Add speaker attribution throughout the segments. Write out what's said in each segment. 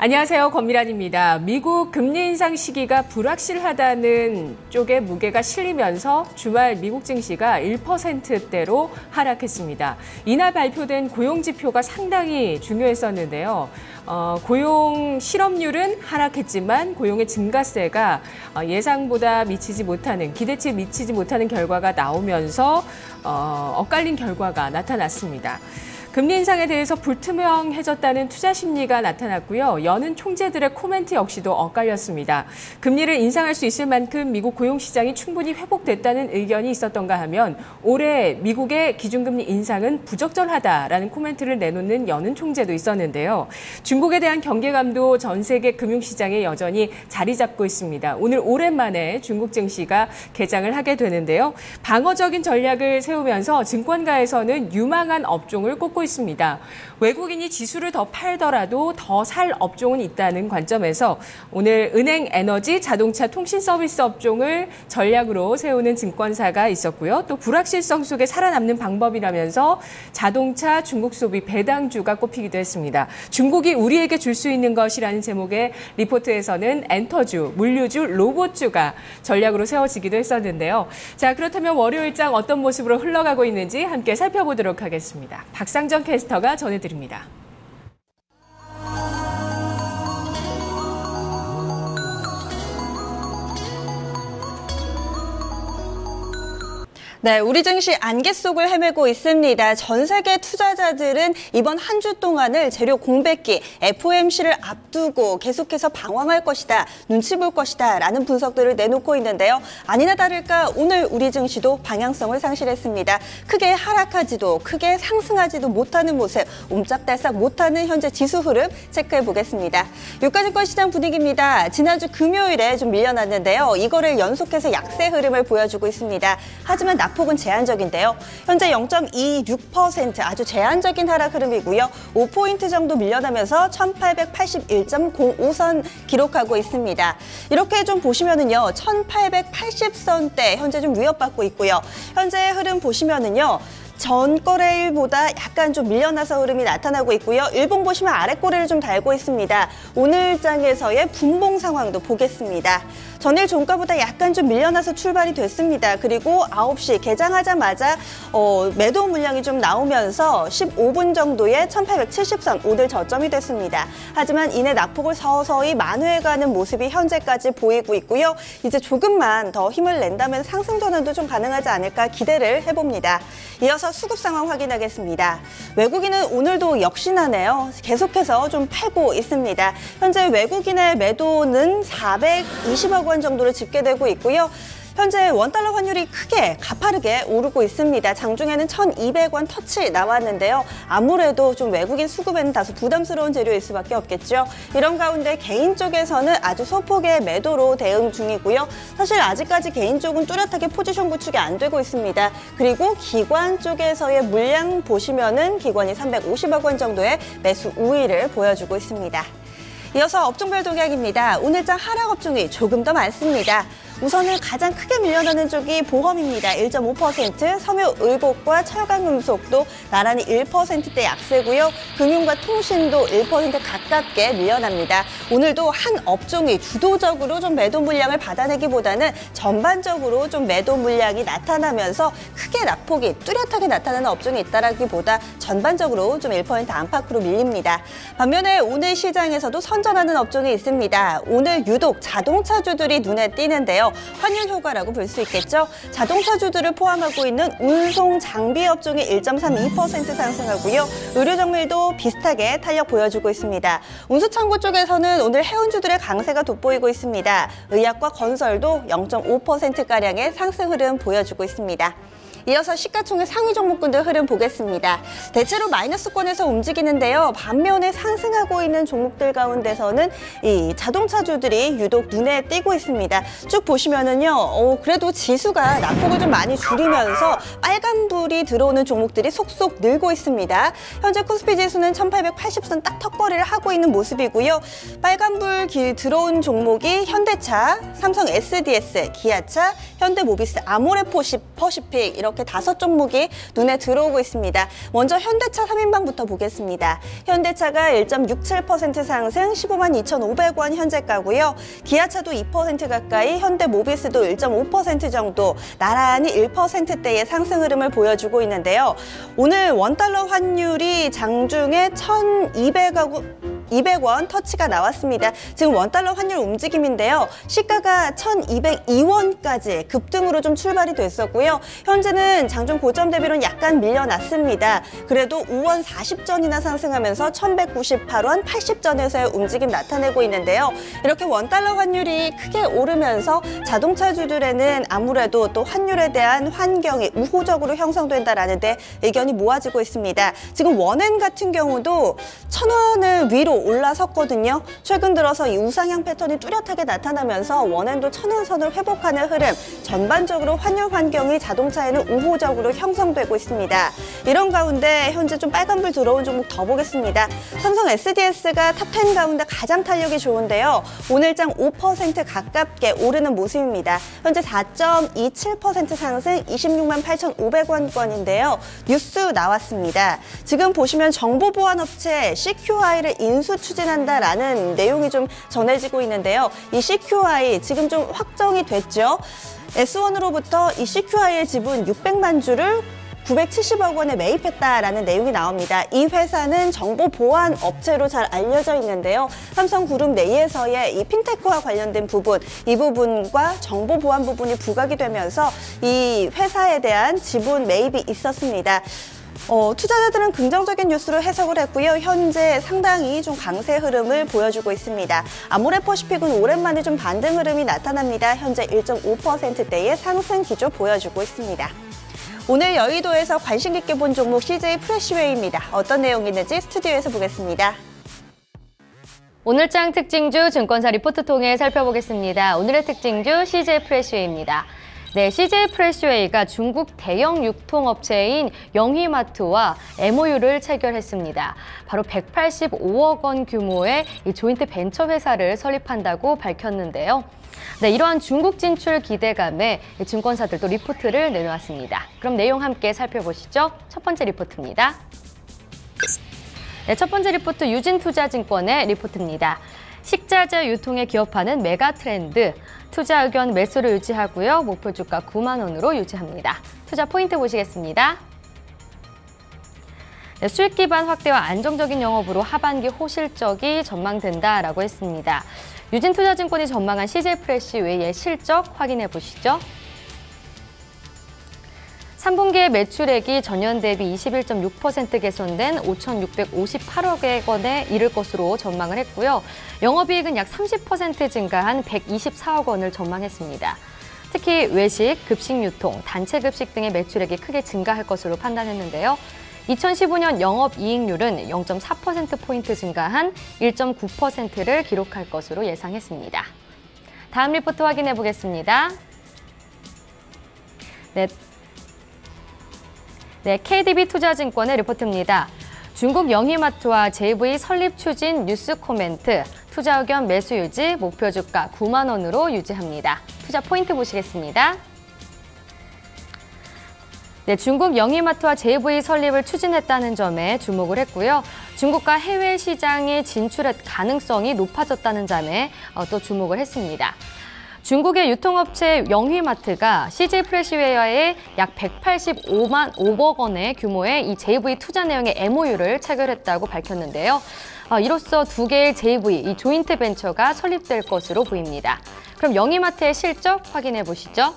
Speaker 1: 안녕하세요. 권미란입니다. 미국 금리 인상 시기가 불확실하다는 쪽에 무게가 실리면서 주말 미국 증시가 1%대로 하락했습니다. 이날 발표된 고용 지표가 상당히 중요했었는데요. 고용 실업률은 하락했지만 고용의 증가세가 예상보다 미치지 못하는, 기대치에 미치지 못하는 결과가 나오면서 엇갈린 결과가 나타났습니다. 금리 인상에 대해서 불투명해졌다는 투자 심리가 나타났고요. 여는 총재들의 코멘트 역시도 엇갈렸습니다. 금리를 인상할 수 있을 만큼 미국 고용시장이 충분히 회복됐다는 의견이 있었던가 하면 올해 미국의 기준금리 인상은 부적절하다라는 코멘트를 내놓는 여는 총재도 있었는데요. 중국에 대한 경계감도 전 세계 금융시장에 여전히 자리 잡고 있습니다. 오늘 오랜만에 중국 증시가 개장을 하게 되는데요. 방어적인 전략을 세우면서 증권가에서는 유망한 업종을 꼽고 있습니다. 외국인이 지수를 더 팔더라도 더 살 업종은 있다는 관점에서 오늘 은행, 에너지, 자동차, 통신 서비스 업종을 전략으로 세우는 증권사가 있었고요. 또 불확실성 속에 살아남는 방법이라면서 자동차, 중국 소비, 배당주가 꼽히기도 했습니다. 중국이 우리에게 줄 수 있는 것이라는 제목의 리포트에서는 엔터주, 물류주, 로봇주가 전략으로 세워지기도 했었는데요. 자, 그렇다면 월요일장 어떤 모습으로 흘러가고 있는지 함께 살펴보도록 하겠습니다. 박상정 캐스터가 전해드립니다.
Speaker 2: 네, 우리 증시 안개 속을 헤매고 있습니다. 전 세계 투자자들은 이번 한 주 동안을 재료 공백기, FOMC를 앞두고 계속해서 방황할 것이다, 눈치 볼 것이다 라는 분석들을 내놓고 있는데요. 아니나 다를까 오늘 우리 증시도 방향성을 상실했습니다. 크게 하락하지도 크게 상승하지도 못하는 모습, 옴짝달싹 못하는 현재 지수 흐름 체크해 보겠습니다. 유가증권 시장 분위기입니다. 지난주 금요일에 좀 밀려났는데요. 이거를 연속해서 약세 흐름을 보여주고 있습니다. 하지만 낙폭은 제한적인데요. 현재 0.26% 아주 제한적인 하락 흐름이고요. 5포인트 정도 밀려나면서 1881.05선 기록하고 있습니다. 이렇게 좀 보시면은요. 1880선대 현재 좀 위협받고 있고요. 현재 흐름 보시면은요. 전 거래일보다 약간 좀 밀려나서 흐름이 나타나고 있고요. 일봉 보시면 아래 꼬리를 좀 달고 있습니다. 오늘 장에서의 분봉 상황도 보겠습니다. 전일 종가보다 약간 좀 밀려나서 출발이 됐습니다. 그리고 9시 개장하자마자 매도 물량이 좀 나오면서 15분 정도에 1870선 오늘 저점이 됐습니다. 하지만 이내 낙폭을 서서히 만회해가는 모습이 현재까지 보이고 있고요. 이제 조금만 더 힘을 낸다면 상승 전환도 좀 가능하지 않을까 기대를 해봅니다. 이어서 수급 상황 확인하겠습니다. 외국인은 오늘도 역시나네요. 계속해서 좀 팔고 있습니다. 현재 외국인의 매도는 420억 원 정도로 집계되고 있고요. 현재 원달러 환율이 크게 가파르게 오르고 있습니다. 장중에는 1,200원 터치 나왔는데요. 아무래도 좀 외국인 수급에는 다소 부담스러운 재료일 수밖에 없겠죠. 이런 가운데 개인 쪽에서는 아주 소폭의 매도로 대응 중이고요. 사실 아직까지 개인 쪽은 뚜렷하게 포지션 구축이 안 되고 있습니다. 그리고 기관 쪽에서의 물량 보시면은 기관이 350억 원 정도의 매수 우위를 보여주고 있습니다. 이어서 업종별 동향입니다. 오늘장 하락 업종이 조금 더 많습니다. 우선은 가장 크게 밀려나는 쪽이 보험입니다. 1.5%, 섬유의복과 철강금속도 나란히 1%대 약세고요. 금융과 통신도 1% 가깝게 밀려납니다. 오늘도 한 업종이 주도적으로 좀 매도 물량을 받아내기보다는 전반적으로 좀 매도 물량이 나타나면서 크게 낙폭이 뚜렷하게 나타나는 업종이 있다라기보다 전반적으로 좀 1% 안팎으로 밀립니다. 반면에 오늘 시장에서도 선전하는 업종이 있습니다. 오늘 유독 자동차주들이 눈에 띄는데요. 환율 효과라고 볼 수 있겠죠. 자동차주들을 포함하고 있는 운송 장비 업종이 1.32% 상승하고요. 의료정밀도 비슷하게 탄력 보여주고 있습니다. 운수창고 쪽에서는 오늘 해운주들의 강세가 돋보이고 있습니다. 의약과 건설도 0.5%가량의 상승 흐름 보여주고 있습니다. 이어서 시가총액 상위 종목군들 흐름 보겠습니다. 대체로 마이너스권에서 움직이는데요. 반면에 상승하고 있는 종목들 가운데서는 이 자동차주들이 유독 눈에 띄고 있습니다. 쭉 보시면은요. 그래도 지수가 낙폭을 좀 많이 줄이면서 빨간불이 들어오는 종목들이 속속 늘고 있습니다. 현재 코스피 지수는 1880선 딱 턱걸이를 하고 있는 모습이고요. 빨간불 들어온 종목이 현대차, 삼성 SDS, 기아차, 현대모비스, 아모레 퍼시픽 이렇게 5종목이 눈에 들어오고 있습니다. 먼저 현대차 3인방부터 보겠습니다. 현대차가 1.67% 상승 15만 2,500원 현재가고요. 기아차도 2% 가까이, 현대모비스도 1.5% 정도 나란히 1%대의 상승 흐름을 보여주고 있는데요. 오늘 원달러 환율이 장중에 1,200원 터치가 나왔습니다. 지금 원달러 환율 움직임인데요. 시가가 1,202원까지 급등으로 좀 출발이 됐었고요. 현재는 장중 고점 대비로는 약간 밀려났습니다. 그래도 5원 40전이나 상승하면서 1,198원 80전에서의 움직임 나타내고 있는데요. 이렇게 원달러 환율이 크게 오르면서 자동차주들에는 아무래도 또 환율에 대한 환경이 우호적으로 형성된다라는 데 의견이 모아지고 있습니다. 지금 원엔 같은 경우도 1,000원을 위로 올라섰거든요. 최근 들어서 이 우상향 패턴이 뚜렷하게 나타나면서 원엔도 1,000원 선을 회복하는 흐름, 전반적으로 환율 환경이 자동차에는 우호적으로 형성되고 있습니다. 이런 가운데 현재 좀 빨간불 들어온 종목 더 보겠습니다. 삼성 SDS가 탑10 가운데 가장 탄력이 좋은데요. 오늘장 5% 가깝게 오르는 모습입니다. 현재 4.27% 상승 26만 8,500원권인데요. 뉴스 나왔습니다. 지금 보시면 정보보안업체 CQI를 인수 추진한다라는 내용이 좀 전해지고 있는데요. 이 CQI 지금 좀 확정이 됐죠. S1으로부터 이 CQI의 지분 600만 주를 970억 원에 매입했다라는 내용이 나옵니다. 이 회사는 정보보안 업체로 잘 알려져 있는데요. 삼성그룹 내에서의 이 핀테크와 관련된 부분, 이 부분과 정보보안 부분이 부각이 되면서 이 회사에 대한 지분 매입이 있었습니다. 투자자들은 긍정적인 뉴스로 해석을 했고요. 현재 상당히 좀 강세 흐름을 보여주고 있습니다. 아모레퍼시픽은 오랜만에 좀 반등 흐름이 나타납니다. 현재 1.5%대의 상승 기조 보여주고 있습니다. 오늘 여의도에서 관심 깊게 본 종목 CJ 프레시웨이입니다. 어떤 내용이 있는지 스튜디오에서 보겠습니다.
Speaker 3: 오늘장 특징주 증권사 리포트 통해 살펴보겠습니다. 오늘의 특징주 CJ 프레시웨이입니다. 네, CJ 프레시웨이가 중국 대형 유통업체인 영희마트와 MOU를 체결했습니다. 바로 185억 원 규모의 이 조인트 벤처 회사를 설립한다고 밝혔는데요. 네, 이러한 중국 진출 기대감에 증권사들도 리포트를 내놓았습니다. 그럼 내용 함께 살펴보시죠. 첫 번째 리포트입니다. 네, 첫 번째 리포트 유진투자증권의 리포트입니다. 식자재 유통에 기업하는 메가 트렌드, 투자 의견 매수를 유지하고요. 목표 주가 9만 원으로 유지합니다. 투자 포인트 보시겠습니다. 네, 수익 기반 확대와 안정적인 영업으로 하반기 호실적이 전망된다라고 했습니다. 유진투자증권이 전망한 CJ 프레시웨이의 실적 확인해 보시죠. 3분기의 매출액이 전년 대비 21.6% 개선된 5,658억 원에 이를 것으로 전망을 했고요. 영업이익은 약 30% 증가한 124억 원을 전망했습니다. 특히 외식, 급식 유통, 단체 급식 등의 매출액이 크게 증가할 것으로 판단했는데요. 2015년 영업이익률은 0.4%포인트 증가한 1.9%를 기록할 것으로 예상했습니다. 다음 리포트 확인해 보겠습니다. 네, KDB 투자증권의 리포트입니다. 중국 영희마트와 JV 설립 추진 뉴스 코멘트, 투자 의견 매수 유지, 목표 주가 9만 원으로 유지합니다. 투자 포인트 보시겠습니다. 네, 중국 영희마트와 JV 설립을 추진했다는 점에 주목을 했고요. 중국과 해외 시장에 진출할 가능성이 높아졌다는 점에 또 주목을 했습니다. 중국의 유통업체 영희마트가 CJ 프레시웨어에 약 185억 원의 규모의 이 JV 투자 내용의 MOU를 체결했다고 밝혔는데요. 이로써 두 개의 JV, 이 조인트 벤처가 설립될 것으로 보입니다. 그럼 영희마트의 실적 확인해 보시죠.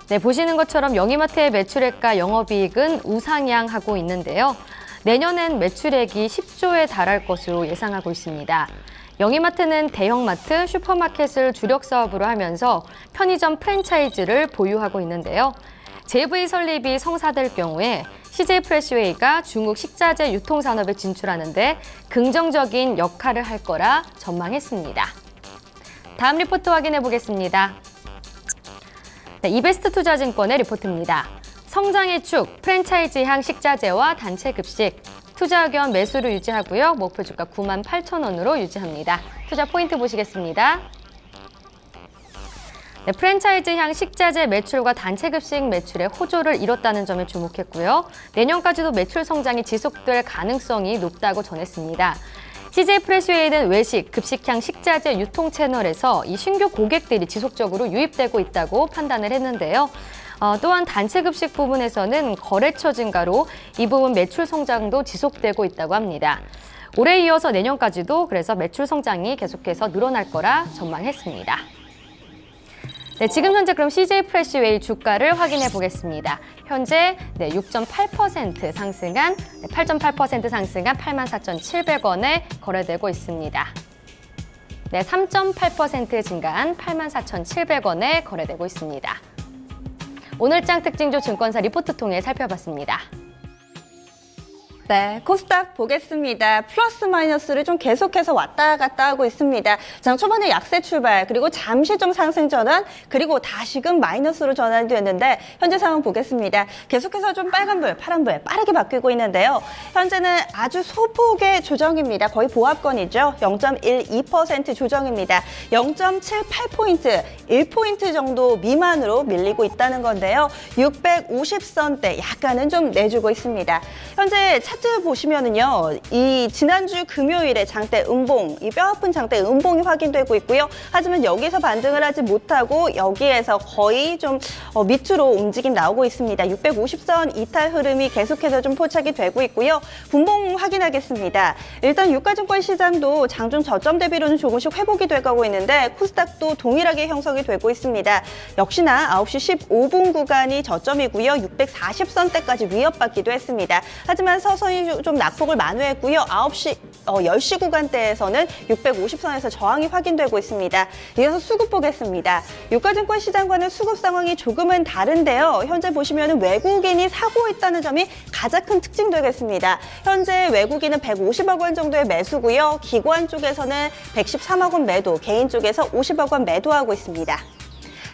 Speaker 3: 네, 보시는 것처럼 영희마트의 매출액과 영업이익은 우상향하고 있는데요. 내년엔 매출액이 10조에 달할 것으로 예상하고 있습니다. 영희마트는 대형마트, 슈퍼마켓을 주력 사업으로 하면서 편의점 프랜차이즈를 보유하고 있는데요. JV 설립이 성사될 경우에 CJ 프레시웨이가 중국 식자재 유통산업에 진출하는데 긍정적인 역할을 할 거라 전망했습니다. 다음 리포트 확인해 보겠습니다. 네, 이베스트 투자증권의 리포트입니다. 성장의 축, 프랜차이즈향 식자재와 단체 급식, 투자 의견 매수를 유지하고요. 목표 주가 9만 8천 원으로 유지합니다. 투자 포인트 보시겠습니다. 네, 프랜차이즈향 식자재 매출과 단체급식 매출에 호조를 이뤘다는 점에 주목했고요. 내년까지도 매출 성장이 지속될 가능성이 높다고 전했습니다. CJ 프레시웨이는 외식, 급식향 식자재 유통 채널에서 이 신규 고객들이 지속적으로 유입되고 있다고 판단을 했는데요. 또한 단체급식 부분에서는 거래처 증가로 이 부분 매출 성장도 지속되고 있다고 합니다. 올해 이어서 내년까지도 그래서 매출 성장이 계속해서 늘어날 거라 전망했습니다. 네, 지금 현재 그럼 CJ 프레시웨이 주가를 확인해 보겠습니다. 현재 6.8% 상승한 8.8% 상승한 84,700원에 거래되고 있습니다. 네, 3.8% 증가한 84,700원에 거래되고 있습니다. 오늘장 특징주 증권사 리포트 통해 살펴봤습니다.
Speaker 2: 네, 코스닥 보겠습니다. 플러스 마이너스를 좀 계속해서 왔다 갔다 하고 있습니다. 장 초반에 약세 출발, 그리고 잠시 좀 상승 전환, 그리고 다시금 마이너스로 전환이 됐는데 현재 상황 보겠습니다. 계속해서 좀 빨간불, 파란불 빠르게 바뀌고 있는데요. 현재는 아주 소폭의 조정입니다. 거의 보합권이죠. 0.12% 조정입니다. 0.78포인트, 1포인트 정도 미만으로 밀리고 있다는 건데요. 650선대 약간은 좀 내주고 있습니다. 현재 차트 보시면은요, 이 지난주 금요일에 장대 음봉, 이 뼈아픈 장대 음봉이 확인되고 있고요. 하지만 여기서 반등을 하지 못하고 여기에서 거의 좀 밑으로 움직임 나오고 있습니다. 650선 이탈 흐름이 계속해서 좀 포착이 되고 있고요. 분봉 확인하겠습니다. 일단 유가증권 시장도 장중 저점 대비로는 조금씩 회복이 돼가고 있는데 코스닥도 동일하게 형성이 되고 있습니다. 역시나 9시 15분 구간이 저점이고요. 640선대까지 위협받기도 했습니다. 하지만 서서히 좀 낙폭을 만회했고요. 10시 구간대에서는 650선에서 저항이 확인되고 있습니다. 이어서 수급 보겠습니다. 유가증권 시장과는 수급 상황이 조금은 다른데요. 현재 보시면 외국인이 사고 있다는 점이 가장 큰 특징 되겠습니다. 현재 외국인은 150억 원 정도의 매수고요. 기관 쪽에서는 113억 원 매도, 개인 쪽에서 50억 원 매도하고 있습니다.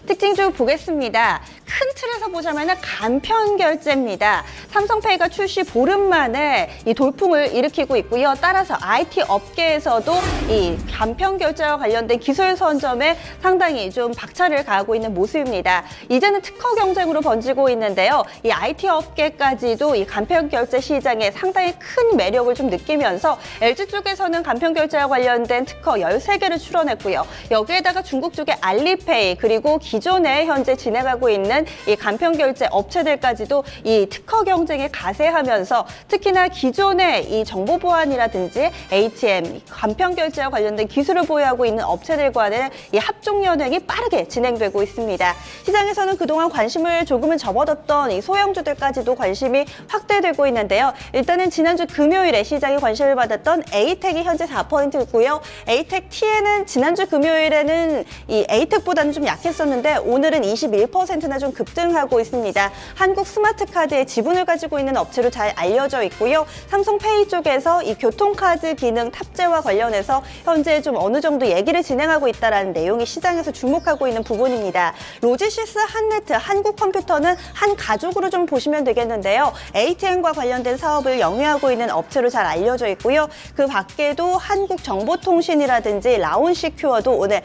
Speaker 2: 특징주 보겠습니다. 큰 틀에서 보자면 간편 결제입니다. 삼성페이가 출시 보름 만에 이 돌풍을 일으키고 있고요. 따라서 IT 업계에서도 이 간편 결제와 관련된 기술 선점에 상당히 좀 박차를 가하고 있는 모습입니다. 이제는 특허 경쟁으로 번지고 있는데요. 이 IT 업계까지도 이 간편 결제 시장에 상당히 큰 매력을 좀 느끼면서 LG 쪽에서는 간편 결제와 관련된 특허 13개를 출원했고요. 여기에다가 중국 쪽의 알리페이, 그리고 기존에 현재 진행하고 있는 이 간편결제 업체들까지도 이 특허 경쟁에 가세하면서 특히나 기존의 이 정보 보안이라든지 ATM, 간편결제와 관련된 기술을 보유하고 있는 업체들과는 이 합종 연행이 빠르게 진행되고 있습니다. 시장에서는 그동안 관심을 조금은 접어뒀던 이 소형주들까지도 관심이 확대되고 있는데요. 일단은 지난주 금요일에 시장에 관심을 받았던 에이텍이 현재 4%고요. 에이텍 T에는 지난주 금요일에는 이 에이텍보다는 좀 약했었는데 오늘은 21%나 좀 급등하고 있습니다. 한국 스마트카드의 지분을 가지고 있는 업체로 잘 알려져 있고요. 삼성페이 쪽에서 이 교통카드 기능 탑재와 관련해서 현재 좀 어느 정도 얘기를 진행하고 있다는 내용이 시장에서 주목하고 있는 부분입니다. 로지시스, 한네트, 한국컴퓨터는 한 가족으로 좀 보시면 되겠는데요. ATM과 관련된 사업을 영위하고 있는 업체로 잘 알려져 있고요. 그 밖에도 한국정보통신이라든지 라온시큐어도 오늘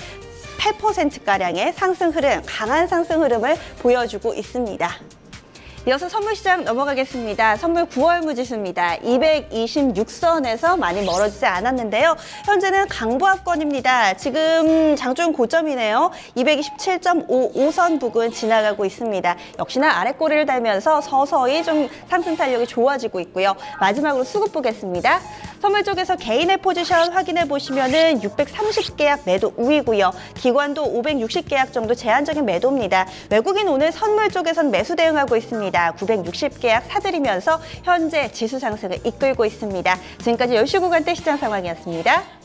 Speaker 2: 8%가량의 상승 흐름, 강한 상승 흐름을 보여주고 있습니다. 이어서 선물시장 넘어가겠습니다. 선물 9월 무지수입니다. 226선에서 많이 멀어지지 않았는데요. 현재는 강보합권입니다. 지금 장중 고점이네요. 227.55선 부근 지나가고 있습니다. 역시나 아랫꼬리를 달면서 서서히 좀 상승 탄력이 좋아지고 있고요. 마지막으로 수급 보겠습니다. 선물 쪽에서 개인의 포지션 확인해 보시면은 630계약 매도 우위고요. 기관도 560계약 정도 제한적인 매도입니다. 외국인 오늘 선물 쪽에선 매수 대응하고 있습니다. 960계약 사들이면서 현재 지수 상승을 이끌고 있습니다. 지금까지 10시 구간대 시장 상황이었습니다.